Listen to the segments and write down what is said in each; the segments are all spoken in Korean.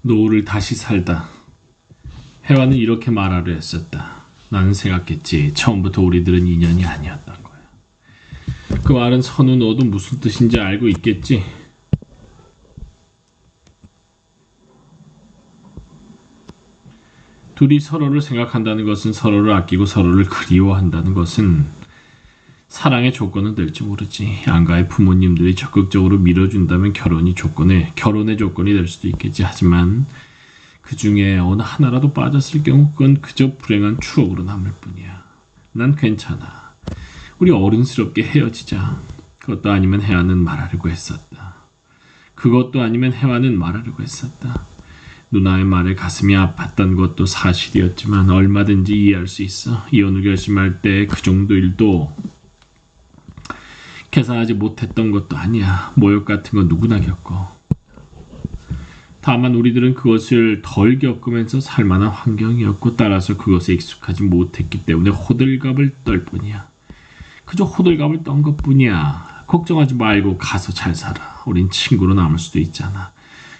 노후를 다시 살다. 해와는 이렇게 말하려 했었다. 나는 생각했지. 처음부터 우리들은 인연이 아니었던 거야. 그 말은 선우 너도 무슨 뜻인지 알고 있겠지? 둘이 서로를 생각한다는 것은 서로를 아끼고 서로를 그리워한다는 것은 사랑의 조건은 될지 모르지. 양가의 부모님들이 적극적으로 밀어준다면 결혼의 조건이 될 수도 있겠지. 하지만 그 중에 어느 하나라도 빠졌을 경우 그건 그저 불행한 추억으로 남을 뿐이야. 난 괜찮아. 우리 어른스럽게 헤어지자. 그것도 아니면 해와는 말하려고 했었다. 누나의 말에 가슴이 아팠던 것도 사실이었지만 얼마든지 이해할 수 있어. 이혼을 결심할 때 그 정도 일도 계산하지 못했던 것도 아니야. 모욕 같은 건 누구나 겪어. 다만 우리들은 그것을 덜 겪으면서 살만한 환경이었고 따라서 그것에 익숙하지 못했기 때문에 호들갑을 떨 뿐이야. 그저 호들갑을 떤 것뿐이야. 걱정하지 말고 가서 잘 살아. 우린 친구로 남을 수도 있잖아.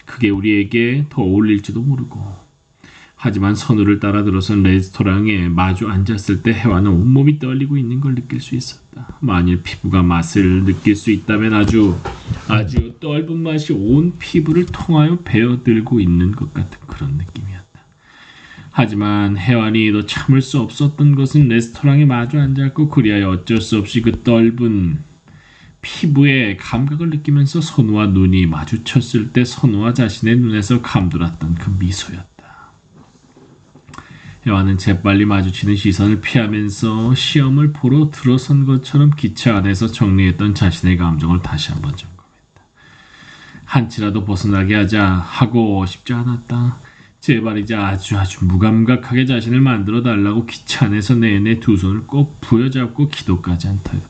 그게 우리에게 더 어울릴지도 모르고. 하지만 선우를 따라 들어선 레스토랑에 마주 앉았을 때 해와는 온몸이 떨리고 있는 걸 느낄 수 있었다. 만일 피부가 맛을 느낄 수 있다면 아주 떫은 맛이 온 피부를 통하여 배어들고 있는 것 같은 그런 느낌이었다. 하지만 해완이 더 참을 수 없었던 것은 레스토랑에 마주 앉았고 그리하여 어쩔 수 없이 그 떫은 피부의 감각을 느끼면서 선우와 눈이 마주쳤을 때 선우와 자신의 눈에서 감돌았던 그 미소였다. 해완은 재빨리 마주치는 시선을 피하면서 시험을 보러 들어선 것처럼 기차 안에서 정리했던 자신의 감정을 다시 한번 점검했다. 한치라도 벗어나게 하고 싶지 않았다. 제발 이제 아주 무감각하게 자신을 만들어 달라고 기차 안에서 내내 두 손을 꼭 부여잡고 기도까지 한 터였다.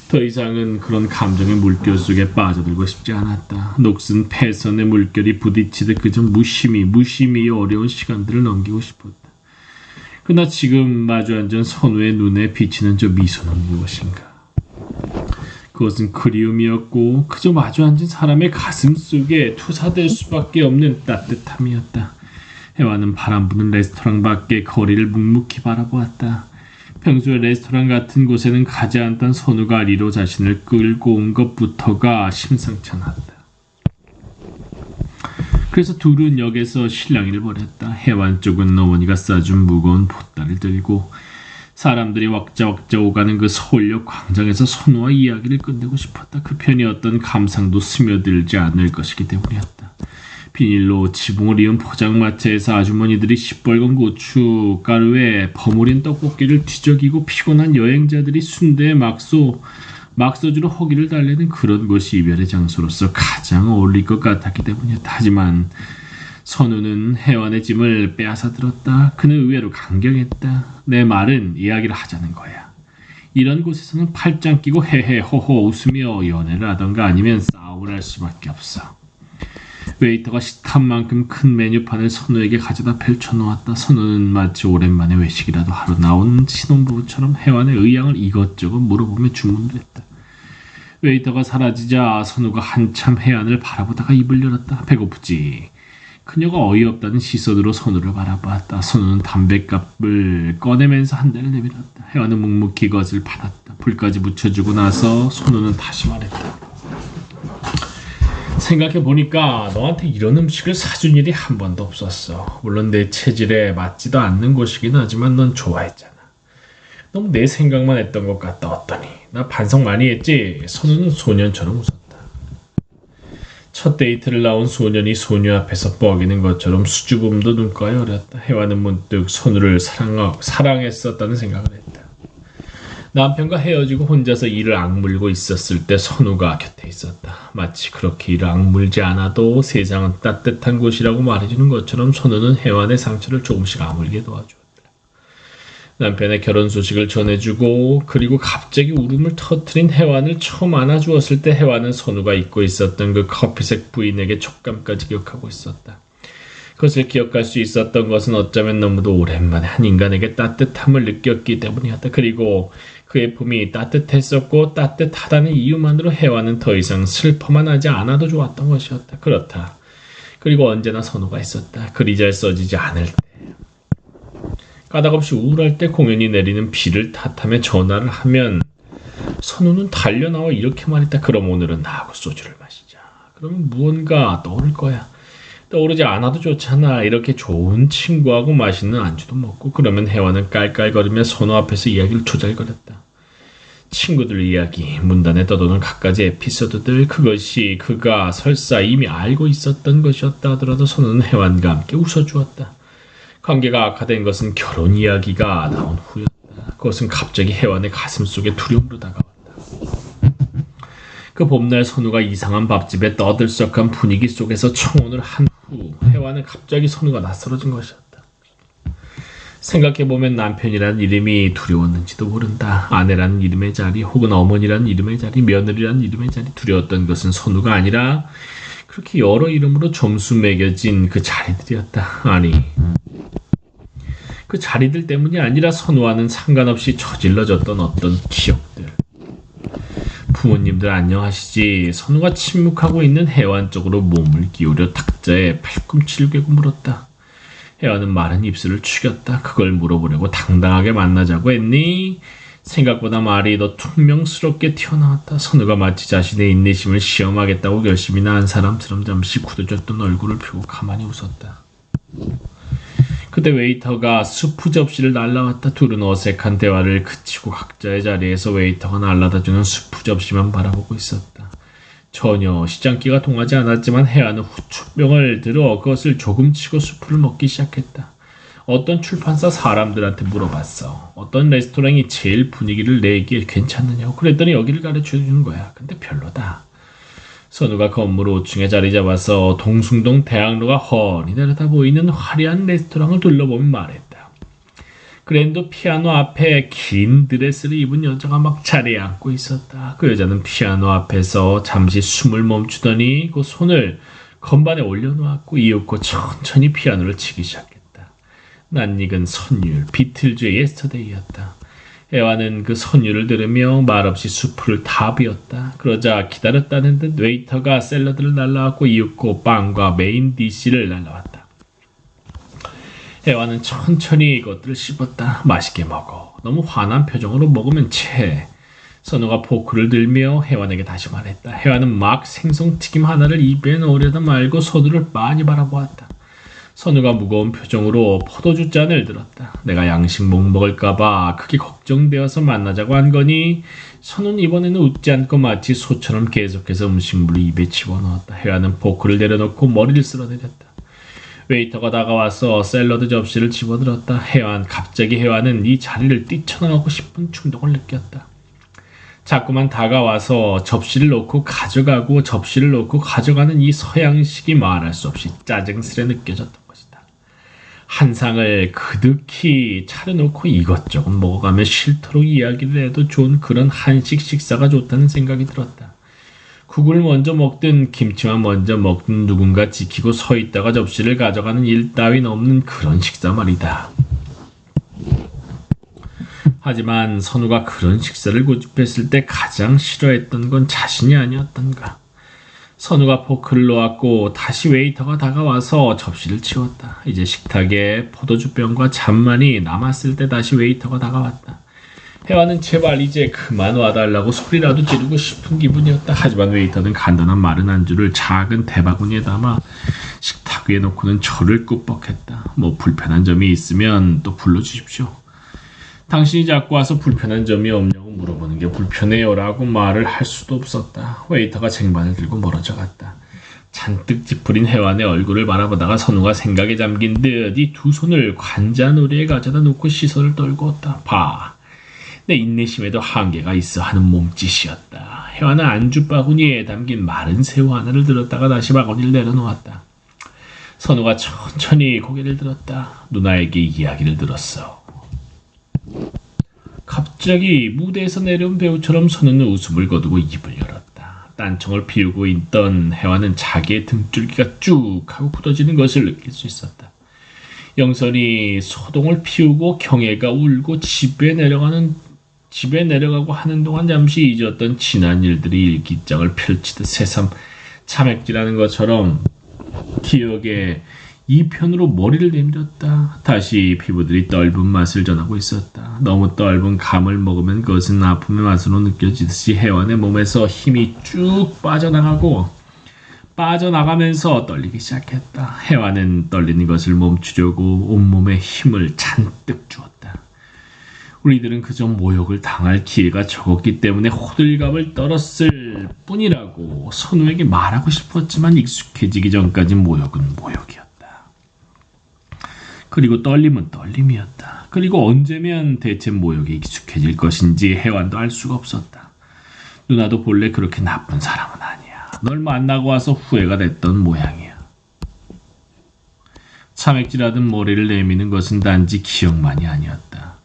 더 이상은 그런 감정의 물결 속에 빠져들고 싶지 않았다. 녹슨 패선의 물결이 부딪히듯 그저 무심히 어려운 시간들을 넘기고 싶었다. 그러나 지금 마주 앉은 선우의 눈에 비치는 저 미소는 무엇인가? 그것은 그리움이었고 그저 마주 앉은 사람의 가슴 속에 투사될 수밖에 없는 따뜻함이었다. 해와는 바람 부는 레스토랑 밖의 거리를 묵묵히 바라보았다. 평소에 레스토랑 같은 곳에는 가지 않던 선우가 리로 자신을 끌고 온 것부터가 심상치 않았다. 그래서 둘은 역에서 실랑이를 벌였다. 해완 쪽은 어머니가 싸준 무거운 보따리를 들고 사람들이 왁자왁자 오가는 그 서울역 광장에서 선우와 이야기를 끝내고 싶었다. 그 편이 어떤 감상도 스며들지 않을 것이기 때문이었다. 비닐로 지붕을 이은 포장마차에서 아주머니들이 시뻘건 고춧가루에 버무린 떡볶이를 뒤적이고 피곤한 여행자들이 순대에 막소주로 허기를 달래는 그런 곳이 이별의 장소로서 가장 어울릴 것 같았기 때문이었다. 하지만 선우는 해완의 짐을 빼앗아 들었다. 그는 의외로 강경했다. 내 말은 이야기를 하자는 거야. 이런 곳에서는 팔짱 끼고 헤헤 호호 웃으며 연애를 하던가 아니면 싸움을 할 수밖에 없어. 웨이터가 식탐만큼 큰 메뉴판을 선우에게 가져다 펼쳐놓았다. 선우는 마치 오랜만에 외식이라도 하러 나온 신혼부부처럼 해완의 의향을 이것저것 물어보며 주문을 했다. 웨이터가 사라지자 선우가 한참 해완을 바라보다가 입을 열었다. 배고프지? 그녀가 어이없다는 시선으로 선우를 바라보았다. 선우는 담뱃갑을 꺼내면서 한 대를 내밀었다. 해완은 묵묵히 그것을 받았다. 불까지 붙여주고 나서 선우는 다시 말했다. 생각해보니까 너한테 이런 음식을 사준 일이 한 번도 없었어. 물론 내 체질에 맞지도 않는 곳이긴 하지만 넌 좋아했잖아. 너무 내 생각만 했던 것 같다. 어떠니? 나 반성 많이 했지? 선우는 소년처럼 웃었다. 첫 데이트를 나온 소년이 소녀 앞에서 뻐기는 것처럼 수줍음도 눈가에 어렸다. 해완은 문득 선우를 사랑했었다는 생각을 했다. 남편과 헤어지고 혼자서 이를 악물고 있었을 때 선우가 곁에 있었다. 마치 그렇게 이를 악물지 않아도 세상은 따뜻한 곳이라고 말해주는 것처럼 선우는 해완의 상처를 조금씩 아물게 도와주었다. 남편의 결혼 소식을 전해주고 그리고 갑자기 울음을 터뜨린 해완을 처음 안아주었을 때 해완은 선우가 입고 있었던 그 커피색 부인에게 촉감까지 기억하고 있었다. 그것을 기억할 수 있었던 것은 어쩌면 너무도 오랜만에 한 인간에게 따뜻함을 느꼈기 때문이었다. 그리고 그의 품이 따뜻했었고 따뜻하다는 이유만으로 해완은 더 이상 슬퍼만 하지 않아도 좋았던 것이었다. 그렇다. 그리고 언제나 선우가 있었다. 글이 잘 써지지 않을 때, 까닭없이 우울할 때, 공연히 내리는 비를 탓하며 전화를 하면 선우는 달려나와 이렇게 말했다. 그럼 오늘은 나하고 소주를 마시자. 그러면 무언가 떠오를 거야. 떠오르지 않아도 좋잖아. 이렇게 좋은 친구하고 맛있는 안주도 먹고. 그러면 혜화는 깔깔거리며 선우 앞에서 이야기를 조잘거렸다. 친구들 이야기, 문단에 떠도는 갖가지 에피소드들, 그것이 그가 설사 이미 알고 있었던 것이었다 하더라도 선우는 혜완과 함께 웃어주었다. 관계가 악화된 것은 결혼 이야기가 나온 후였다. 그것은 갑자기 혜완의 가슴속에 두려움으로 다가왔다. 그 봄날 선우가 이상한 밥집에 떠들썩한 분위기 속에서 청혼을 한 후 혜완은 갑자기 선우가 낯설어진 것이었다. 생각해보면 남편이라는 이름이 두려웠는지도 모른다. 아내라는 이름의 자리, 혹은 어머니라는 이름의 자리, 며느리라는 이름의 자리, 두려웠던 것은 선우가 아니라 그렇게 여러 이름으로 점수 매겨진 그 자리들이었다. 아니, 그 자리들 때문이 아니라 선우와는 상관없이 저질러졌던 어떤 기억들. 부모님들 안녕하시지. 선우가 침묵하고 있는 혜완 쪽으로 몸을 기울여 탁자에 팔꿈치를 꿰고 물었다. 혜완은 마른 입술을 축였다. 그걸 물어보려고 당당하게 만나자고 했니? 생각보다 말이 더 퉁명스럽게 튀어나왔다. 선우가 마치 자신의 인내심을 시험하겠다고 결심이나 한 사람처럼 잠시 굳어졌던 얼굴을 펴고 가만히 웃었다. 그때 웨이터가 수프 접시를 날라왔다. 둘은 어색한 대화를 그치고 각자의 자리에서 웨이터가 날라다주는 수프 접시만 바라보고 있었다. 전혀 시장기가 통하지 않았지만 혜아는 후추병을 들어 그것을 조금 치고 수프를 먹기 시작했다. 어떤 출판사 사람들한테 물어봤어. 어떤 레스토랑이 제일 분위기를 내기에 괜찮느냐고. 그랬더니 여기를 가르쳐주는 거야. 근데 별로다. 선우가 건물 5층에 자리 잡아서 동숭동 대학로가 훤히 내려다 보이는 화려한 레스토랑을 둘러보며 말했다. 그랜드 피아노 앞에 긴 드레스를 입은 여자가 막 자리에 앉고 있었다. 그 여자는 피아노 앞에서 잠시 숨을 멈추더니 그 손을 건반에 올려놓았고 이윽고 천천히 피아노를 치기 시작했다. 낯익은 선율, 비틀즈의 예스터데이였다. 혜완은 그 선율을 들으며 말없이 수프를 다 비웠다. 그러자 기다렸다는 듯 웨이터가 샐러드를 날라왔고 이윽고 빵과 메인 디시를 날라왔다. 혜완은 천천히 이것들을 씹었다. 맛있게 먹어. 너무 환한 표정으로 먹으면 체해. 선우가 포크를 들며 혜완에게 다시 말했다. 혜완은 막 생선튀김 하나를 입에 넣으려다 말고 선우를 많이 바라보았다. 선우가 무거운 표정으로 포도주 잔을 들었다. 내가 양식 못 먹을까봐 그게 걱정되어서 만나자고 한 거니? 선우는 이번에는 웃지 않고 마치 소처럼 계속해서 음식물을 입에 집어넣었다. 혜완은 포크를 내려놓고 머리를 쓸어내렸다. 웨이터가 다가와서 샐러드 접시를 집어들었다. 갑자기 혜완은 이 자리를 뛰쳐나가고 싶은 충동을 느꼈다. 자꾸만 다가와서 접시를 놓고 가져가고 접시를 놓고 가져가는 이 서양식이 말할 수 없이 짜증스레 느껴졌던 것이다. 한 상을 그득히 차려놓고 이것저것 먹어가며 싫도록 이야기를 해도 좋은 그런 한식 식사가 좋다는 생각이 들었다. 국을 먼저 먹든 김치만 먼저 먹든 누군가 지키고 서 있다가 접시를 가져가는 일 따윈 없는 그런 식사 말이다. 하지만 선우가 그런 식사를 고집했을 때 가장 싫어했던 건 자신이 아니었던가. 선우가 포크를 놓았고 다시 웨이터가 다가와서 접시를 치웠다. 이제 식탁에 포도주병과 잔만이 남았을 때 다시 웨이터가 다가왔다. 혜완은 제발 이제 그만 와달라고 소리라도 지르고 싶은 기분이었다. 하지만 웨이터는 간단한 마른 안주를 작은 대바구니에 담아 식탁 위에 놓고는 저를 꾹뻑했다. 뭐 불편한 점이 있으면 또 불러주십시오. 당신이 자꾸 와서 불편한 점이 없냐고 물어보는 게 불편해요 라고 말을 할 수도 없었다. 웨이터가 쟁반을 들고 멀어져 갔다. 잔뜩 찌푸린 혜완의 얼굴을 바라보다가 선우가 생각에 잠긴 듯 이 두 손을 관자놀이에 가져다 놓고 시선을 떨구었다. 봐. 내 인내심에도 한계가 있어 하는 몸짓이었다. 혜완은 안주 바구니에 담긴 마른 새우 하나를 들었다가 다시 바구니를 내려놓았다. 선우가 천천히 고개를 들었다. 누나에게 이야기를 들었어. 갑자기 무대에서 내려온 배우처럼 선우는 웃음을 거두고 입을 열었다. 딴청을 피우고 있던 혜완은 자기의 등줄기가 쭉 하고 굳어지는 것을 느낄 수 있었다. 영선이 소동을 피우고 경애가 울고 집에 내려가고 하는 동안 잠시 잊었던 지난 일들이 일기장을 펼치듯 새삼 참액질하는 것처럼 기억에 이편으로 머리를 내밀었다. 다시 피부들이 떫은 맛을 전하고 있었다. 너무 떫은 감을 먹으면 그것은 아픔의 맛으로 느껴지듯이 혜원의 몸에서 힘이 쭉 빠져나가면서 떨리기 시작했다. 혜원은 떨리는 것을 멈추려고 온몸에 힘을 잔뜩 주었다. 우리들은 그저 모욕을 당할 기회가 적었기 때문에 호들갑을 떨었을 뿐이라고 선우에게 말하고 싶었지만 익숙해지기 전까지 모욕은 모욕이었다. 그리고 떨림은 떨림이었다. 그리고 언제면 대체 모욕에 익숙해질 것인지 혜완도 알 수가 없었다. 누나도 본래 그렇게 나쁜 사람은 아니야. 널 만나고 와서 후회가 됐던 모양이야. 차맥질하듯 머리를 내미는 것은 단지 기억만이 아니었다.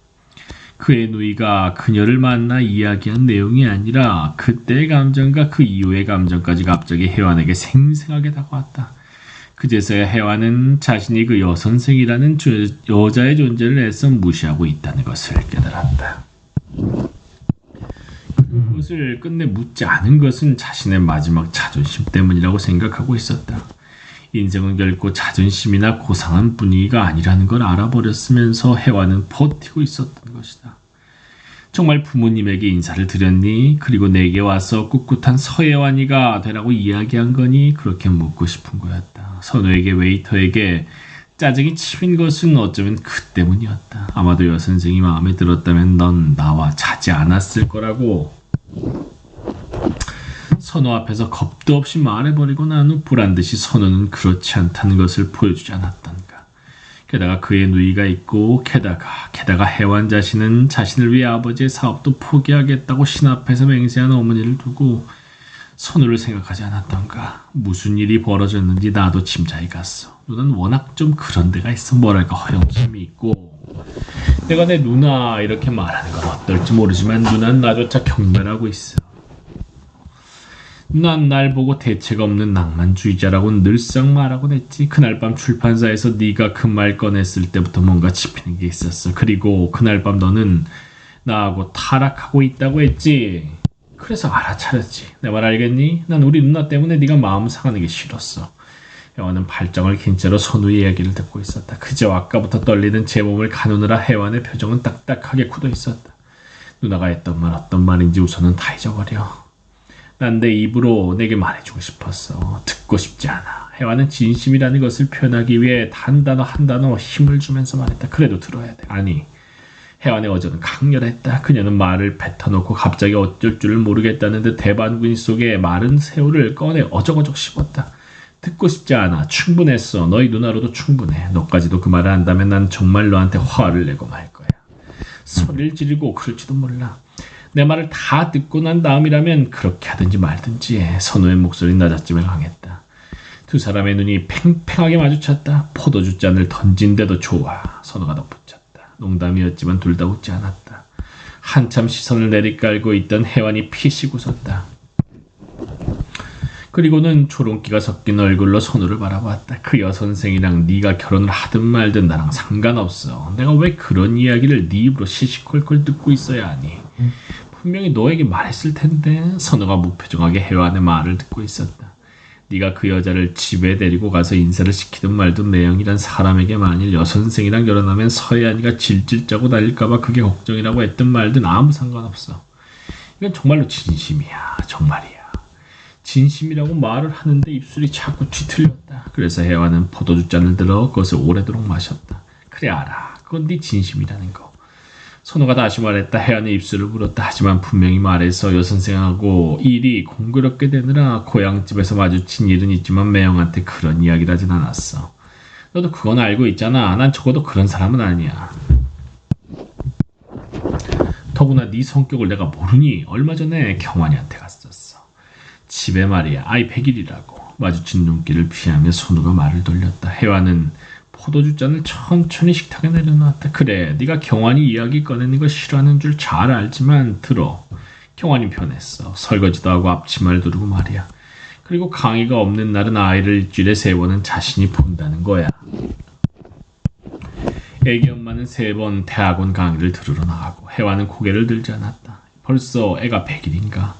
그의 누이가 그녀를 만나 이야기한 내용이 아니라 그때의 감정과 그 이후의 감정까지 갑자기 혜완에게 생생하게 다가왔다. 그제서야 혜완은 자신이 그 여선생이라는 여자의 존재를 애써 무시하고 있다는 것을 깨달았다. 그것을 끝내 묻지 않은 것은 자신의 마지막 자존심 때문이라고 생각하고 있었다. 인생은 결코 자존심이나 고상한 분위기가 아니라는 걸 알아버렸으면서 혜완은 버티고 있었던 것이다. 정말 부모님에게 인사를 드렸니? 그리고 내게 와서 꿋꿋한 서혜완이가 되라고 이야기한 거니? 그렇게 묻고 싶은 거였다. 선우에게 웨이터에게 짜증이 치민 것은 어쩌면 그 때문이었다. 아마도 여선생이 마음에 들었다면 넌 나와 자지 않았을 거라고 선우 앞에서 겁도 없이 말해버리고 난 후 보란듯이 선우는 그렇지 않다는 것을 보여주지 않았던가. 게다가 그의 누이가 있고 게다가 혜완 자신은 자신을 위해 아버지의 사업도 포기하겠다고 신 앞에서 맹세한 어머니를 두고 선우를 생각하지 않았던가. 무슨 일이 벌어졌는지 나도 짐작이 갔어. 누나는 워낙 좀 그런 데가 있어. 뭐랄까 허영심이 있고. 내가 내 누나 이렇게 말하는 건 어떨지 모르지만 누나는 나조차 경멸하고 있어. 난 날 보고 대책 없는 낭만주의자라고 늘상 말하곤 했지. 그날 밤 출판사에서 네가 그 말 꺼냈을 때부터 뭔가 짚히는 게 있었어. 그리고 그날 밤 너는 나하고 타락하고 있다고 했지. 그래서 알아차렸지. 내 말 알겠니? 난 우리 누나 때문에 네가 마음 상하는 게 싫었어. 혜완은 발정을 긴 채로 선우의 이야기를 듣고 있었다. 그저 아까부터 떨리는 제 몸을 가누느라 혜완의 표정은 딱딱하게 굳어 있었다. 누나가 했던 말 어떤 말인지 우선은 다 잊어버려. 난 내 입으로 내게 말해주고 싶었어. 듣고 싶지 않아. 혜완은 진심이라는 것을 표현하기 위해 한 단어 힘을 주면서 말했다. 그래도 들어야 돼. 아니, 혜완의 어조는 강렬했다. 그녀는 말을 뱉어놓고 갑자기 어쩔 줄을 모르겠다는 듯 대반군 속에 마른 새우를 꺼내 어적어적 씹었다. 듣고 싶지 않아. 충분했어. 너희 누나로도 충분해. 너까지도 그 말을 한다면 난 정말 너한테 화를 내고 말 거야. 소리를 지르고 그럴지도 몰라. 내 말을 다 듣고 난 다음이라면 그렇게 하든지 말든지 해. 선우의 목소리는 낮았지만 강했다. 두 사람의 눈이 팽팽하게 마주쳤다. 포도주 잔을 던진데도 좋아. 선우가 덧붙였다. 농담이었지만 둘 다 웃지 않았다. 한참 시선을 내리깔고 있던 혜완이 피식 웃었다. 그리고는 초롱기가 섞인 얼굴로 선우를 바라보았다. 그 여선생이랑 네가 결혼을 하든 말든 나랑 상관없어. 내가 왜 그런 이야기를 네 입으로 시시콜콜 듣고 있어야 하니. 분명히 너에게 말했을 텐데. 선우가 무표정하게 혜완의 말을 듣고 있었다. 네가 그 여자를 집에 데리고 가서 인사를 시키든 말든 매형이란 사람에게 만일 여선생이랑 결혼하면 서혜안이가 질질 짜고 다닐까봐 그게 걱정이라고 했든 말든 아무 상관없어. 이건 정말로 진심이야. 정말이야. 진심이라고 말을 하는데 입술이 자꾸 뒤틀렸다. 그래서 혜완은 포도주 잔을 들어 그것을 오래도록 마셨다. 그래 알아. 그건 네 진심이라는 거. 선우가 다시 말했다. 혜완의 입술을 물었다. 하지만 분명히 말해서 여선생하고 일이 공교롭게 되느라 고향집에서 마주친 일은 있지만 매형한테 그런 이야기를 하진 않았어. 너도 그건 알고 있잖아. 난 적어도 그런 사람은 아니야. 더구나 네 성격을 내가 모르니 얼마 전에 경환이한테 갔었어. 집에 말이야. 아이 100일이라고. 마주친 눈길을 피하며 선우가 말을 돌렸다. 혜완은 포도주 잔을 천천히 식탁에 내려놓았다. 그래, 네가 경환이 이야기 꺼내는 거 싫어하는 줄 잘 알지만 들어. 경환이 변했어. 설거지도 하고 앞치마를 두르고 말이야. 그리고 강의가 없는 날은 아이를 일주일에 3번은 자신이 본다는 거야. 애기 엄마는 3번 대학원 강의를 들으러 나가고 혜완은 고개를 들지 않았다. 벌써 애가 100일인가?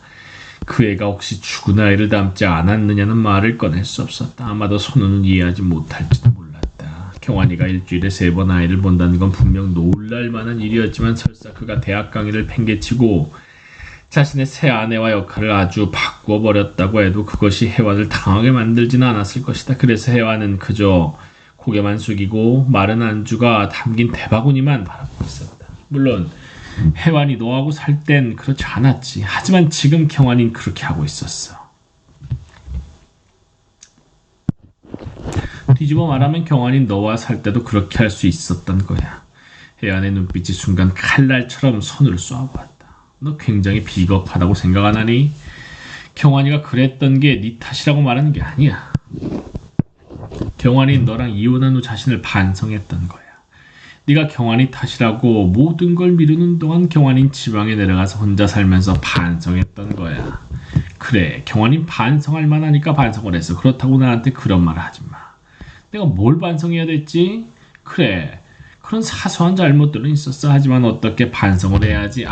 그 애가 혹시 죽은 아이를 닮지 않았느냐는 말을 꺼낼 수 없었다. 아마도 선우는 이해하지 못할지도 몰랐다. 경환이가 일주일에 3번 아이를 본다는 건 분명 놀랄 만한 일이었지만 설사 그가 대학 강의를 팽개치고 자신의 새 아내와 역할을 아주 바꾸어 버렸다고 해도 그것이 혜완을 당하게 만들지는 않았을 것이다. 그래서 혜완은 그저 고개만 숙이고 마른 안주가 담긴 대바구니만 바라보고 있었다. 물론 혜완이 너하고 살 땐 그렇지 않았지. 하지만 지금 경환이는 그렇게 하고 있었어. 뒤집어 말하면 경환이 너와 살 때도 그렇게 할 수 있었던 거야. 혜완의 눈빛이 순간 칼날처럼 손을 쏘아보았다. 너 굉장히 비겁하다고 생각 안 하니? 경환이가 그랬던 게 네 탓이라고 말하는 게 아니야. 경환이 너랑 이혼한 후 자신을 반성했던 거야. 네가 경환이 탓이라고 모든 걸 미루는 동안 경환인 지방에 내려가서 혼자 살면서 반성했던 거야. 그래, 경환인 반성할 만하니까 반성을 했어. 그렇다고 나한테 그런 말을 하지 마. 내가 뭘 반성해야 됐지? 그래, 그런 사소한 잘못들은 있었어. 하지만 어떻게 반성을 해야지?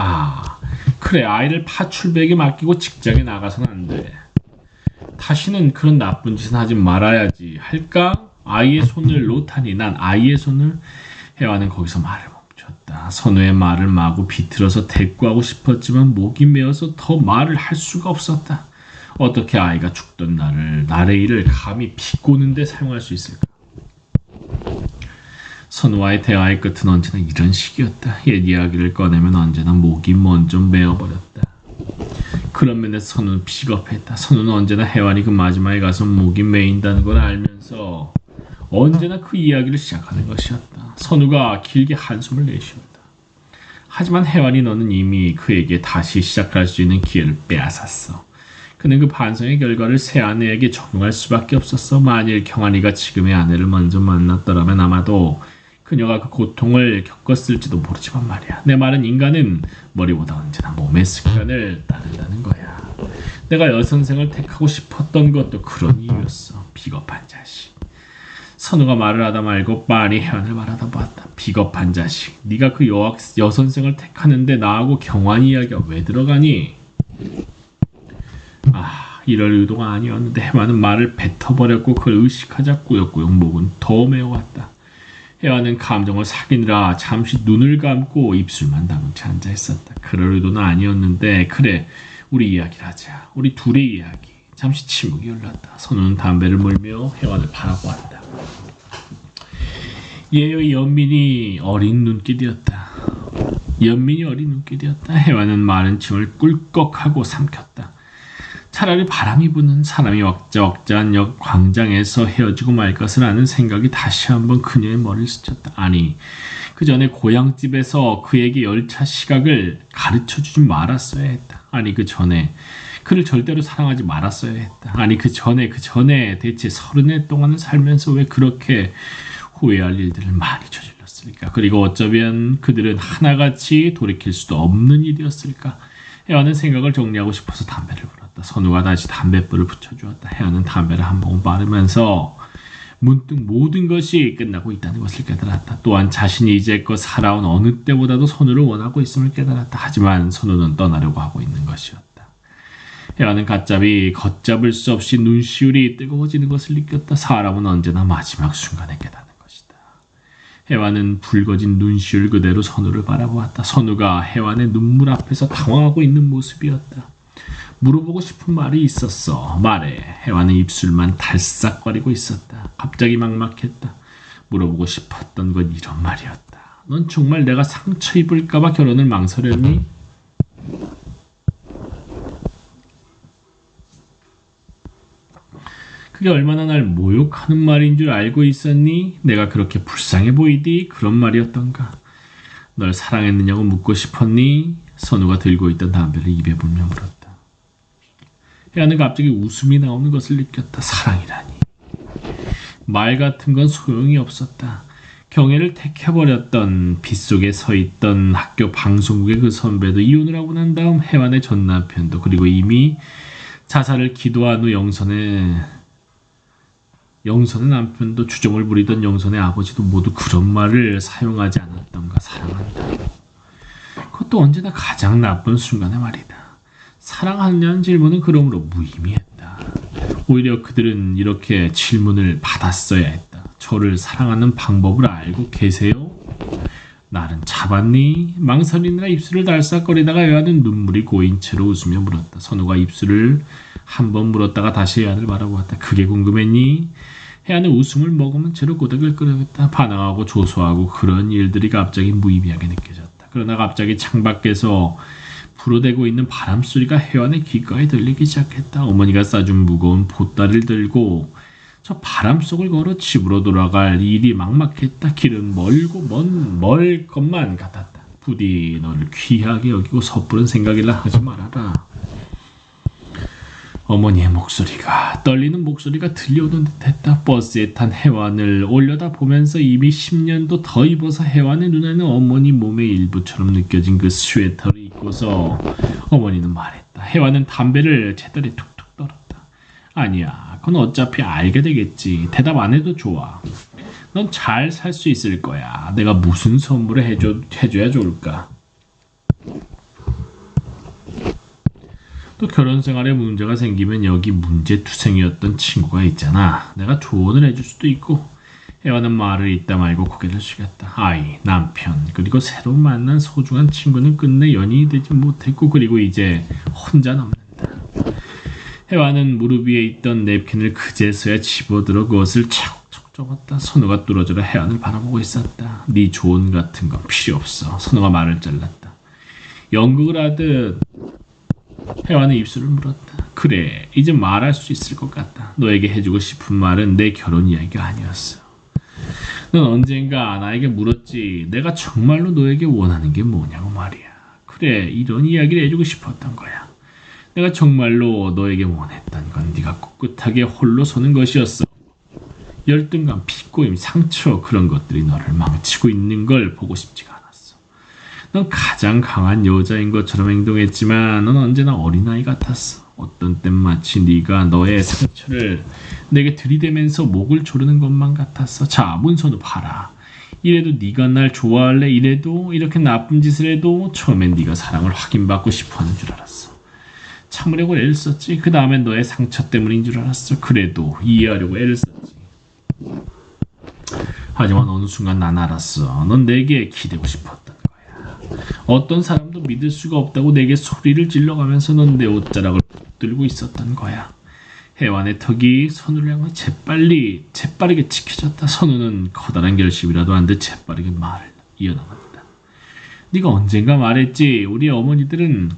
그래, 아이를 파출백에 맡기고 직장에 나가서는 안 돼. 다시는 그런 나쁜 짓은 하지 말아야지. 할까? 아이의 손을 놓다니. 난 아이의 손을. 혜완은 거기서 말을 멈췄다. 선우의 말을 마구 비틀어서 대꾸하고 싶었지만 목이 메어서 더 말을 할 수가 없었다. 어떻게 아이가 죽던 날의 일을 감히 비꼬는 데 사용할 수 있을까? 선우와의 대화의 끝은 언제나 이런 식이었다. 옛 이야기를 꺼내면 언제나 목이 먼저 메어버렸다. 그런 면에서 선우는 비겁했다. 선우는 언제나 혜완이 그 마지막에 가서 목이 메인다는 걸 알면서 언제나 그 이야기를 시작하는 것이었다. 선우가 길게 한숨을 내쉬었다. 하지만 혜완이 너는 이미 그에게 다시 시작할 수 있는 기회를 빼앗았어. 그는 그 반성의 결과를 새 아내에게 적용할 수밖에 없었어. 만일 경환이가 지금의 아내를 먼저 만났더라면 아마도 그녀가 그 고통을 겪었을지도 모르지만 말이야. 내 말은 인간은 머리보다 언제나 몸의 습관을 따른다는 거야. 내가 여선생을 택하고 싶었던 것도 그런 이유였어. 비겁한 자식. 선우가 말을 하다 말고 빤히 혜완을 바라다 보았다. 비겁한 자식. 네가 그 여선생을 택하는데 나하고 경환이 이야기가 왜 들어가니? 이럴 의도가 아니었는데 혜완은 말을 뱉어버렸고 그걸 의식하자 꾸역꾸역 목은 더 메어왔다. 혜완은 감정을 사귀느라 잠시 눈을 감고 입술만 다문 채 앉아있었다. 그럴 의도는 아니었는데 그래, 우리 이야기를 하자. 우리 둘의 이야기. 잠시 침묵이 흘렀다. 선우는 담배를 물며 혜완을 바라보았다. 예의 연민이 어린 눈길이었다. 연민이 어린 눈길이었다. 혜완은 마른 침을 꿀꺽하고 삼켰다. 차라리 바람이 부는 사람이 왁자왁자한 역 광장에서 헤어지고 말 것을 아는 생각이 다시 한번 그녀의 머리를 스쳤다. 아니, 그 전에 고향집에서 그에게 열차 시각을 가르쳐주지 말았어야 했다. 아니, 그 전에 그를 절대로 사랑하지 말았어야 했다. 아니, 그 전에 대체 30년 동안을 살면서 왜 그렇게 후회할 일들을 많이 저질렀을까? 그리고 어쩌면 그들은 하나같이 돌이킬 수도 없는 일이었을까? 혜완은 생각을 정리하고 싶어서 담배를 불었다. 선우가 다시 담뱃불을 붙여주었다. 혜완은 담배를 한 번 빠르면서 문득 모든 것이 끝나고 있다는 것을 깨달았다. 또한 자신이 이제껏 살아온 어느 때보다도 선우를 원하고 있음을 깨달았다. 하지만 선우는 떠나려고 하고 있는 것이었다. 혜완은 갓잡이 걷잡을 수 없이 눈시울이 뜨거워지는 것을 느꼈다. 사람은 언제나 마지막 순간에 깨닫는 것이다. 혜완은 붉어진 눈시울 그대로 선우를 바라보았다. 선우가 혜완의 눈물 앞에서 당황하고 있는 모습이었다. 물어보고 싶은 말이 있었어. 말해. 혜완은 입술만 달싹거리고 있었다. 갑자기 막막했다. 물어보고 싶었던 건 이런 말이었다. 넌 정말 내가 상처 입을까봐 결혼을 망설였니? 그게 얼마나 날 모욕하는 말인 줄 알고 있었니? 내가 그렇게 불쌍해 보이디? 그런 말이었던가? 널 사랑했느냐고 묻고 싶었니? 선우가 들고 있던 담배를 입에 불며 물었다. 혜완은 갑자기 웃음이 나오는 것을 느꼈다. 사랑이라니. 말 같은 건 소용이 없었다. 경애를 택해버렸던 빗속에 서있던 학교 방송국의 그 선배도 이혼을 하고 난 다음 혜완의 전 남편도 그리고 이미 자살을 기도한 후 영선의 남편도 주정을 부리던 영선의 아버지도 모두 그런 말을 사용하지 않았던가. 사랑한다. 그것도 언제나 가장 나쁜 순간에 말이다. 사랑하느냐는 질문은 그러므로 무의미했다. 오히려 그들은 이렇게 질문을 받았어야 했다. 저를 사랑하는 방법을 알고 계세요? 나는 잡았니? 망설이느라 입술을 달싹거리다가 혜화는 눈물이 고인 채로 웃으며 물었다. 선우가 입술을 한 번 물었다가 다시 혜화를 바라보았다. 그게 궁금했니? 혜화는 웃음을 머금은 채로 고독을 끓여했다. 반항하고 조소하고 그런 일들이 갑자기 무의미하게 느껴졌다. 그러나 갑자기 창밖에서 불어대고 있는 바람소리가 혜완의 귓가에 들리기 시작했다. 어머니가 싸준 무거운 보따리를 들고 저 바람 속을 걸어 집으로 돌아갈 일이 막막했다. 길은 멀 것만 같았다. 부디 너를 귀하게 여기고 섣부른 생각이라 하지 말아라. 어머니의 목소리가 떨리는 목소리가 들려오는 듯했다. 버스에 탄 혜완을 올려다보면서 이미 10년도 더 입어서 혜완의 눈에는 어머니 몸의 일부처럼 느껴진 그 스웨터를 입고서 어머니는 말했다. 혜완은 담배를 제자리에 툭툭 떨었다. 아니야, 그건 어차피 알게 되겠지. 대답 안 해도 좋아. 넌 잘 살 수 있을 거야. 내가 무슨 선물을 해줘야 좋을까? 또 결혼 생활에 문제가 생기면 여기 문제투성이었던 친구가 있잖아. 내가 조언을 해줄 수도 있고. 혜완은 말을 잇다 말고 고개를 숙였다. 아이, 남편, 그리고 새로 만난 소중한 친구는 끝내 연인이 되지 못했고 그리고 이제 혼자 남는다. 혜완은 무릎 위에 있던 냅킨을 그제서야 집어들어 그것을 차곡차곡 접었다. 선우가 뚫어져라 혜완을 바라보고 있었다. 네 조언 같은 건 필요 없어. 선우가 말을 잘랐다. 연극을 하듯 혜완은 입술을 물었다. 그래, 이제 말할 수 있을 것 같다. 너에게 해주고 싶은 말은 내 결혼 이야기가 아니었어. 넌 언젠가 나에게 물었지. 내가 정말로 너에게 원하는 게 뭐냐고 말이야. 그래, 이런 이야기를 해주고 싶었던 거야. 내가 정말로 너에게 원했던 건 네가 꿋꿋하게 홀로 서는 것이었어. 열등감, 피꼬임, 상처 그런 것들이 너를 망치고 있는 걸 보고 싶지가 않았어. 넌 가장 강한 여자인 것처럼 행동했지만 넌 언제나 어린아이 같았어. 어떤 땐 마치 네가 너의 상처를 내게 들이대면서 목을 조르는 것만 같았어. 자, 문선우 봐라. 이래도 네가 날 좋아할래? 이래도 이렇게 나쁜 짓을 해도 처음엔 네가 사랑을 확인받고 싶어하는 줄 알았어. 참으려고 애를 썼지. 그 다음엔 너의 상처 때문인 줄 알았어. 그래도 이해하려고 애를 썼지. 하지만 어느 순간 난 알았어. 넌 내게 기대고 싶었던 거야. 어떤 사람도 믿을 수가 없다고 내게 소리를 질러가면서 넌 내 옷자락을 붙들고 있었던 거야. 혜완의 턱이 선우를 향해 재빠르게 치켜졌다. 선우는 커다란 결심이라도 한 듯 재빠르게 말을 이어나갔다. 네가 언젠가 말했지. 우리 어머니들은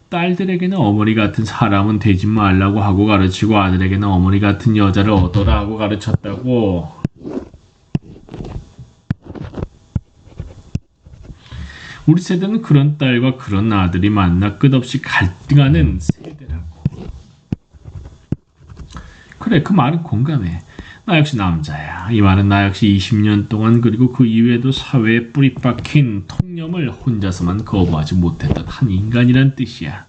딸들에게는 어머니 같은 사람은 되지 말라고 하고 가르치고 아들에게는 어머니 같은 여자를 얻어라 하고 가르쳤다고. 우리 세대는 그런 딸과 그런 아들이 만나 끝없이 갈등하는 세대라고. 그래, 그 말은 공감해. 나 역시 남자야. 이 말은 나 역시 20년 동안 그리고 그 이후에도 사회에 뿌리 박힌 통념을 혼자서만 거부하지 못했던 한 인간이란 뜻이야.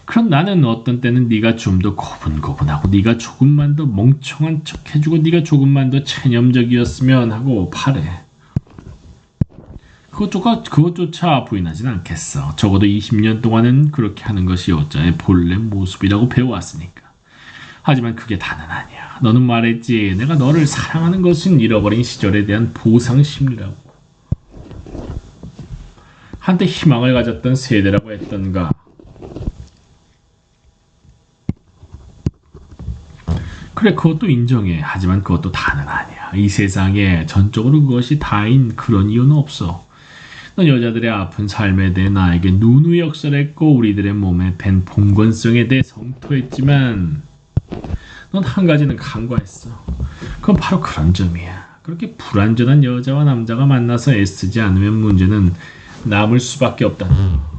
그럼 나는 어떤 때는 네가 좀 더 고분고분하고 네가 조금만 더 멍청한 척 해주고 네가 조금만 더 체념적이었으면 하고 바래. 그것조차 부인하진 않겠어. 적어도 20년 동안은 그렇게 하는 것이 여자의 본래 모습이라고 배워왔으니까. 하지만 그게 다는 아니야. 너는 말했지. 내가 너를 사랑하는 것은 잃어버린 시절에 대한 보상심리라고. 한때 희망을 가졌던 세대라고 했던가. 그래, 그것도 인정해. 하지만 그것도 다는 아니야. 이 세상에 전적으로 그것이 다인 그런 이유는 없어. 넌 여자들의 아픈 삶에 대해 나에게 누누이 역설했고 우리들의 몸에 밴 봉건성에 대해 성토했지만 넌 한 가지는 간과했어. 그건 바로 그런 점이야. 그렇게 불완전한 여자와 남자가 만나서 애쓰지 않으면 문제는 남을 수밖에 없다는 거.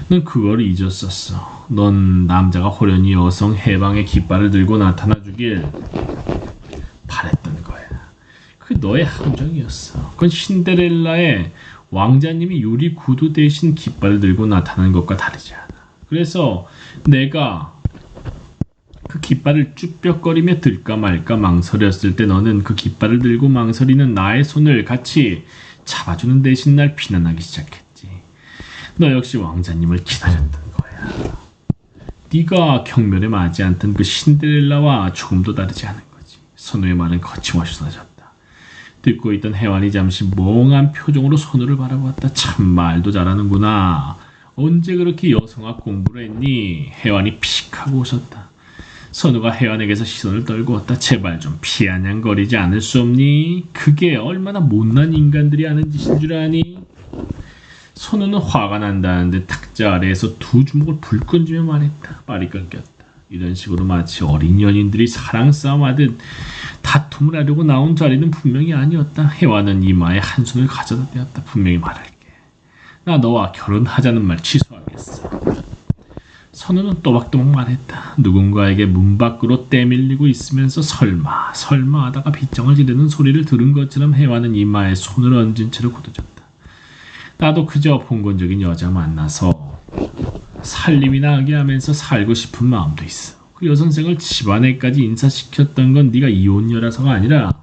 넌 그걸 잊었었어. 넌 남자가 호련히 여성 해방의 깃발을 들고 나타나주길 바랬던 거야. 그게 너의 함정이었어. 그건 신데렐라의 왕자님이 유리 구두 대신 깃발을 들고 나타나는 것과 다르지 않아. 그래서 내가 그 깃발을 쭈뼛거리며 들까 말까 망설였을 때 너는 그 깃발을 들고 망설이는 나의 손을 같이 잡아주는 대신 날 비난하기 시작했다. 너 역시 왕자님을 기다렸던 거야. 네가 경멸에 맞지 않던 그 신데렐라와 조금도 다르지 않은 거지. 선우의 말은 거침없이 쏟아졌다. 듣고 있던 혜완이 잠시 멍한 표정으로 선우를 바라보았다. 참 말도 잘하는구나. 언제 그렇게 여성학 공부를 했니? 혜완이 픽하고 웃었다. 선우가 혜완에게서 시선을 떨구었다. 제발 좀 피아냥거리지 않을 수 없니? 그게 얼마나 못난 인간들이 하는 짓인 줄 아니? 선우는 화가 난다는데 탁자 아래에서 두 주먹을 불끈 쥐며 말했다. 말이 끊겼다. 이런 식으로 마치 어린 연인들이 사랑 싸움하듯 다툼을 하려고 나온 자리는 분명히 아니었다. 혜완은 이마에 한 손을 가져다 대었다. 분명히 말할게. 나 너와 결혼하자는 말 취소하겠어. 선우는 또박또박 말했다. 누군가에게 문 밖으로 떼밀리고 있으면서 설마 하다가 빗장을 지르는 소리를 들은 것처럼 혜완은 이마에 손을 얹은 채로 굳어졌다. 나도 그저 봉건적인 여자 만나서 살림이나 하게 하면서 살고 싶은 마음도 있어. 그 여선생을 집안에까지 인사시켰던 건 네가 이혼녀라서가 아니라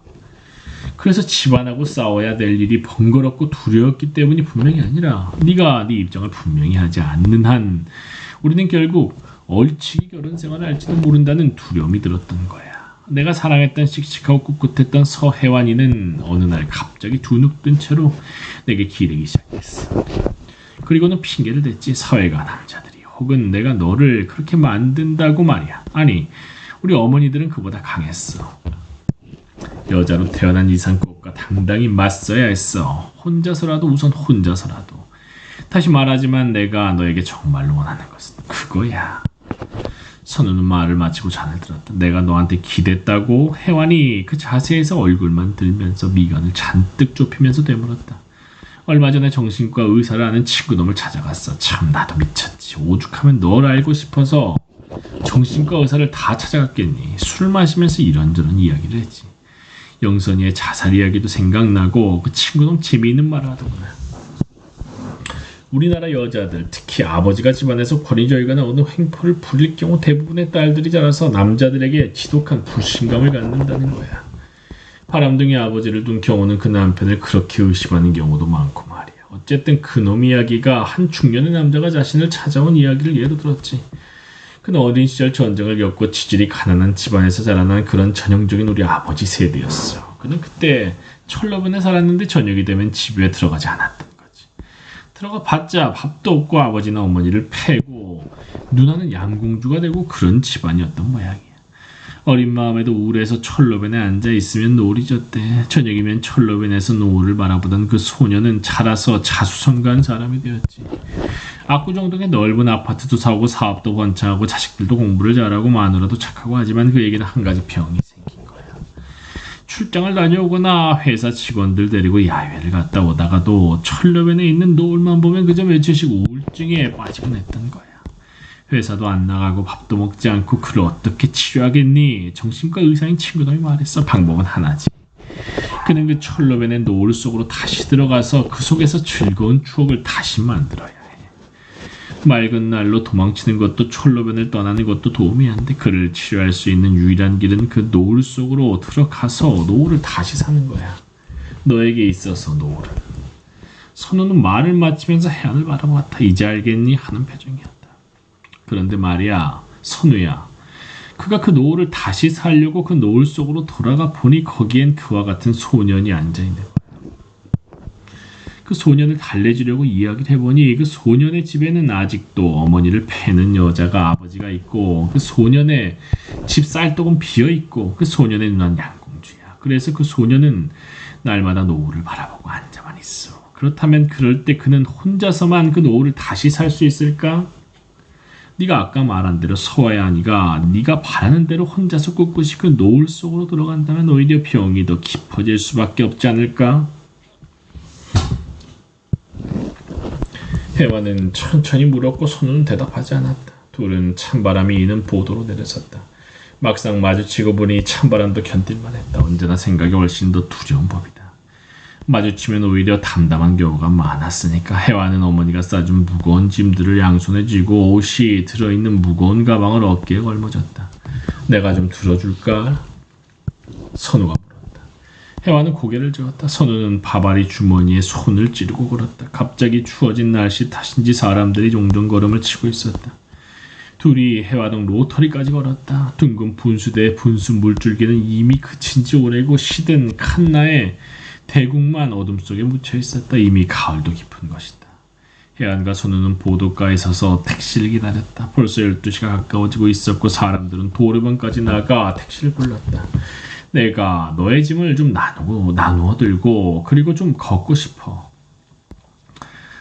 그래서 집안하고 싸워야 될 일이 번거롭고 두려웠기 때문이 분명히 아니라 네가 네 입장을 분명히 하지 않는 한 우리는 결국 얼치기 결혼 생활을 할지도 모른다는 두려움이 들었던 거야. 내가 사랑했던 씩씩하고 꿋꿋했던 서혜완이는 어느 날 갑자기 두눅든 채로 내게 기대기 시작했어. 그리고는 핑계를 댔지. 사회가 남자들이 혹은 내가 너를 그렇게 만든다고 말이야. 아니 우리 어머니들은 그보다 강했어. 여자로 태어난 이상 그것과 당당히 맞서야 했어. 우선 혼자서라도. 다시 말하지만 내가 너에게 정말로 원하는 것은 그거야. 선우는 말을 마치고 잔을 들었다. 내가 너한테 기댔다고? 혜완이 그 자세에서 얼굴만 들면서 미간을 잔뜩 좁히면서 되물었다. 얼마 전에 정신과 의사를 아는 친구놈을 찾아갔어. 참 나도 미쳤지. 오죽하면 널 알고 싶어서 정신과 의사를 다 찾아갔겠니. 술 마시면서 이런저런 이야기를 했지. 영선이의 자살 이야기도 생각나고 그 친구놈 재미있는 말을 하더구나. 우리나라 여자들, 특히 아버지가 집안에서 권위주의가 나오는 횡포를 부릴 경우 대부분의 딸들이 자라서 남자들에게 지독한 불신감을 갖는다는 거야. 바람둥이 아버지를 둔 경우는 그 남편을 그렇게 의심하는 경우도 많고 말이야. 어쨌든 그놈 이야기가 한 중년의 남자가 자신을 찾아온 이야기를 예로 들었지. 그는 어린 시절 전쟁을 겪고 지질이 가난한 집안에서 자라난 그런 전형적인 우리 아버지 세대였어. 그는 그때 철러분에 살았는데 저녁이 되면 집에 들어가지 않았던 거지. 들어가 봤자 밥도 없고 아버지나 어머니를 패고 누나는 양공주가 되고 그런 집안이었던 모양이야. 어린 마음에도 우울해서 철로변에 앉아있으면 노을이 졌대. 저녁이면 철로변에서 노을을 바라보던 그 소녀는 자라서 자수성가한 사람이 되었지. 압구정동에 넓은 아파트도 사고 사업도 번창하고 자식들도 공부를 잘하고 마누라도 착하고 하지만 그에게는 한 가지 병이 생긴 거야. 출장을 다녀오거나 회사 직원들 데리고 야외를 갔다 오다가도 철로변에 있는 노을만 보면 그저 며칠씩 우울증에 빠지곤 했던 거야. 회사도 안 나가고 밥도 먹지 않고 그를 어떻게 치료하겠니? 정신과 의사인 친구놈이 말했어. 방법은 하나지. 그는 그 철로변의 노을 속으로 다시 들어가서 그 속에서 즐거운 추억을 다시 만들어야 해. 맑은 날로 도망치는 것도 철로변을 떠나는 것도 도움이 안 돼. 그를 치료할 수 있는 유일한 길은 그 노을 속으로 들어가서 노을을 다시 사는 거야. 너에게 있어서 노을은. 선우는 말을 마치면서 해안을 바라보았다. 이제 알겠니? 하는 표정이었다. 그런데 말이야, 선우야. 그가 그 노을을 다시 살려고 그 노을 속으로 돌아가 보니 거기엔 그와 같은 소년이 앉아있는 거야. 그 소년을 달래주려고 이야기를 해보니 그 소년의 집에는 아직도 어머니를 패는 여자가 아버지가 있고 그 소년의 집 쌀떡은 비어있고 그 소년의 누나는 양공주야. 그래서 그 소년은 날마다 노을을 바라보고 앉아만 있어. 그렇다면 그럴 때 그는 혼자서만 그 노을을 다시 살 수 있을까? 네가 아까 말한 대로 서해안이가 네가 바라는 대로 혼자서 꿋꿋이 그 노을 속으로 들어간다면 오히려 병이 더 깊어질 수밖에 없지 않을까? 혜완은 천천히 물었고 선우는 대답하지 않았다. 둘은 찬바람이 이는 보도로 내려섰다. 막상 마주치고 보니 찬바람도 견딜만 했다. 언제나 생각이 훨씬 더 두려운 법이다. 마주치면 오히려 담담한 경우가 많았으니까 혜완은 어머니가 싸준 무거운 짐들을 양손에 쥐고 옷이 들어있는 무거운 가방을 어깨에 걸머졌다. 내가 좀 들어줄까? 선우가 물었다. 혜화는 고개를 저었다. 선우는 바바리 주머니에 손을 찌르고 걸었다. 갑자기 추워진 날씨 탓인지 사람들이 종종 걸음을 치고 있었다. 둘이 해화동 로터리까지 걸었다. 둥근 분수대의 분수 물줄기는 이미 그친 지 오래고 시든 칸나에 대국만 어둠 속에 묻혀 있었다. 이미 가을도 깊은 것이다. 혜안과 선우는 보도가에 서서 택시를 기다렸다. 벌써 12시가 가까워지고 있었고 사람들은 도로변까지 나가 택시를 불렀다. 내가 너의 짐을 좀 나누어 들고 그리고 좀 걷고 싶어.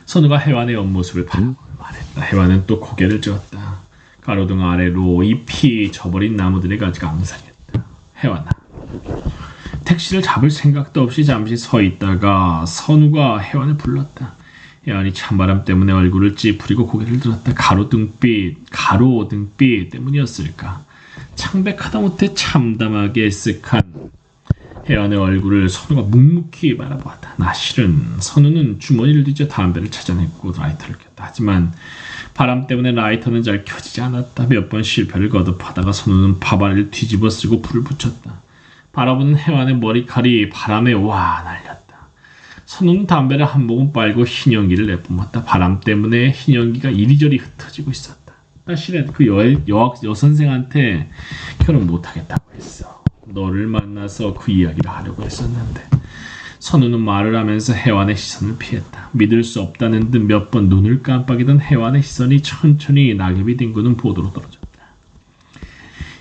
선우가 혜완의 옆모습을 바라보며 말했다. 혜완은 또 고개를 저었다. 가로등 아래로 잎이 져버린 나무들의 가지가 앙상했다. 혜완아. 택시를 잡을 생각도 없이 잠시 서 있다가 선우가 혜완을 불렀다. 혜완이 찬바람 때문에 얼굴을 찌푸리고 고개를 들었다. 가로등빛 때문이었을까. 창백하다 못해 참담하게 애쓱한 혜완의 얼굴을 선우가 묵묵히 바라보았다. 나 실은 선우는 주머니를 뒤져 담배를 찾아냈고 라이터를 켰다. 하지만 바람 때문에 라이터는 잘 켜지지 않았다. 몇 번 실패를 거듭하다가 선우는 바바리를 뒤집어 쓰고 불을 붙였다. 바라보는 혜완의 머리칼이 바람에 와 날렸다. 선우는 담배를 한 모금 빨고 흰연기를 내뿜었다. 바람 때문에 흰연기가 이리저리 흩어지고 있었다. 사실은 그 여선생한테 결혼 못하겠다고 했어. 너를 만나서 그 이야기를 하려고 했었는데. 선우는 말을 하면서 혜완의 시선을 피했다. 믿을 수 없다는 듯 몇 번 눈을 깜빡이던 혜완의 시선이 천천히 낙엽이 뒹구는 보도로 떨어졌다.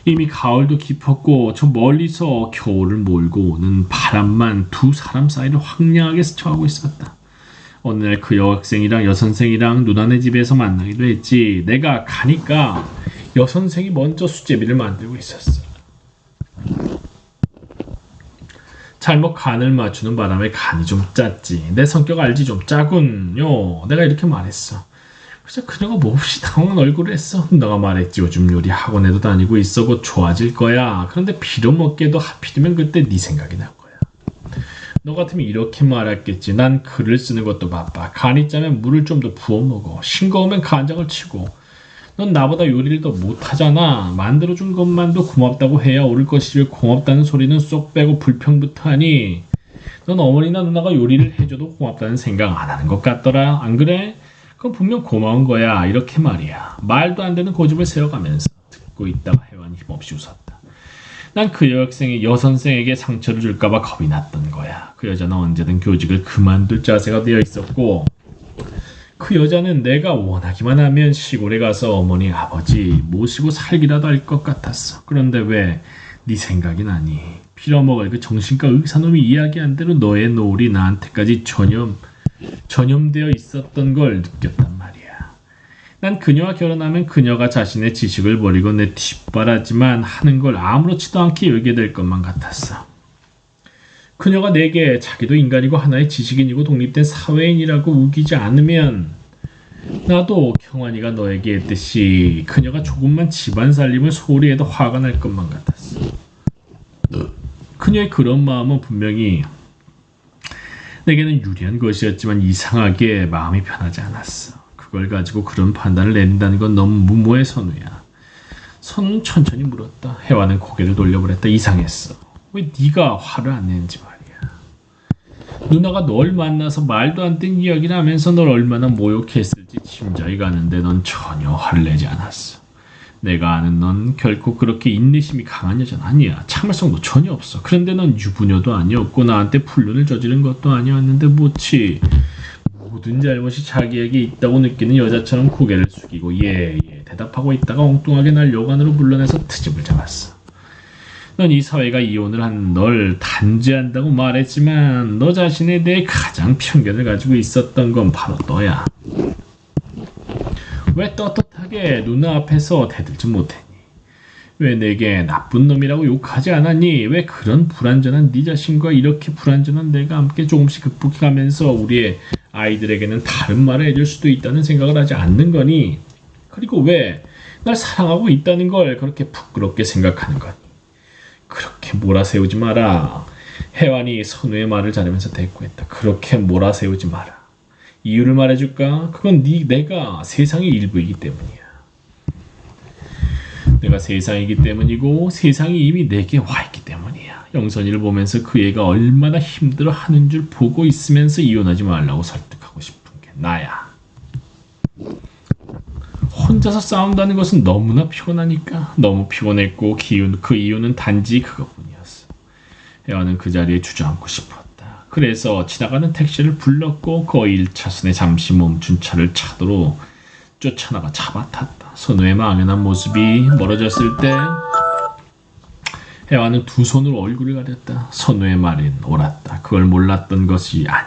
이미 가을도 깊었고 저 멀리서 겨울을 몰고 오는 바람만 두 사람 사이를 황량하게 스쳐가고 있었다. 어느 날 그 여학생이랑 여선생이랑 누나네 집에서 만나기도 했지. 내가 가니까 여선생이 먼저 수제비를 만들고 있었어. 잘못 간을 맞추는 바람에 간이 좀 짰지. 내 성격 알지? 좀 짜군요. 내가 이렇게 말했어. 그래서 그녀가 몹시 당황한 얼굴을 했어. 너가 말했지. 요즘 요리 학원에도 다니고 있어. 곧 좋아질 거야. 그런데 빌어먹게도 하필이면 그때 네 생각이 날 거야. 너 같으면 이렇게 말했겠지. 난 글을 쓰는 것도 바빠. 간이 짜면 물을 좀 더 부어 먹어. 싱거우면 간장을 치고. 넌 나보다 요리를 더 못하잖아. 만들어준 것만도 고맙다고 해야 옳을 것이지. 고맙다는 소리는 쏙 빼고 불평부터 하니. 넌 어머니나 누나가 요리를 해줘도 고맙다는 생각 안 하는 것 같더라. 안 그래? 그건 분명 고마운 거야. 이렇게 말이야. 말도 안 되는 고집을 세워가면서 듣고 있다가 혜완이 힘없이 웃었다. 난 그 여선생에게 상처를 줄까봐 겁이 났던 거야. 그 여자는 언제든 교직을 그만둘 자세가 되어 있었고 그 여자는 내가 원하기만 하면 시골에 가서 어머니 아버지 모시고 살기라도 할 것 같았어. 그런데 왜 네 생각이 나니? 빌어먹을 그 정신과 의사놈이 이야기한 대로 너의 노을이 나한테까지 전염되어 있었던 걸 느꼈단 말이야. 난 그녀와 결혼하면 그녀가 자신의 지식을 버리고 내 뒷바라지만 하는 걸 아무렇지도 않게 여기게 될 것만 같았어. 그녀가 내게 자기도 인간이고 하나의 지식인이고 독립된 사회인이라고 우기지 않으면 나도 경환이가 너에게 했듯이 그녀가 조금만 집안 살림을 소홀히 해도 화가 날 것만 같았어. 그녀의 그런 마음은 분명히 내게는 유리한 것이었지만 이상하게 마음이 편하지 않았어. 그걸 가지고 그런 판단을 내린다는 건 너무 무모해 선우야. 선우는 천천히 물었다. 혜완은 고개를 돌려버렸다. 이상했어. 왜 네가 화를 안 내는지 말이야. 누나가 널 만나서 말도 안 되는 이야기를 하면서 널 얼마나 모욕했을지 짐작이 가는데 넌 전혀 화를 내지 않았어. 내가 아는 넌 결코 그렇게 인내심이 강한 여자는 아니야. 참을성도 전혀 없어. 그런데 넌 유부녀도 아니었고 나한테 불륜을 저지른 것도 아니었는데 뭐지? 모든 잘못이 자기에게 있다고 느끼는 여자처럼 고개를 숙이고 예 대답하고 있다가 엉뚱하게 날 여관으로 불러내서 트집을 잡았어. 넌 이 사회가 이혼을 한 널 단죄한다고 말했지만 너 자신에 대해 가장 편견을 가지고 있었던 건 바로 너야. 왜 떳떳하게 누나 앞에서 대들지 못했니? 왜 내게 나쁜 놈이라고 욕하지 않았니? 왜 그런 불완전한 네 자신과 이렇게 불완전한 내가 함께 조금씩 극복해가면서 우리의 아이들에게는 다른 말을 해줄 수도 있다는 생각을 하지 않는 거니? 그리고 왜 날 사랑하고 있다는 걸 그렇게 부끄럽게 생각하는 거니? 그렇게 몰아세우지 마라. 혜완이 선우의 말을 자르면서 대꾸했다. 그렇게 몰아세우지 마라. 이유를 말해줄까? 그건 내가 세상의 일부이기 때문이야. 내가 세상이기 때문이고 세상이 이미 내게 와 있기 때문이야. 영선이를 보면서 그 애가 얼마나 힘들어하는 줄 보고 있으면서 이혼하지 말라고 설득하고 싶은 게 나야. 혼자서 싸운다는 것은 너무나 피곤하니까. 너무 피곤했고 그 이유는 단지 그것뿐이었어. 혜화는 그 자리에 주저앉고 싶었다. 그래서 지나가는 택시를 불렀고 그 1차선에 잠시 멈춘 차를 차도로 쫓아나가 잡아탔다. 선우의 망연한 모습이 멀어졌을 때 혜화는 두 손으로 얼굴을 가렸다. 선우의 말은 옳았다. 그걸 몰랐던 것이 아니야.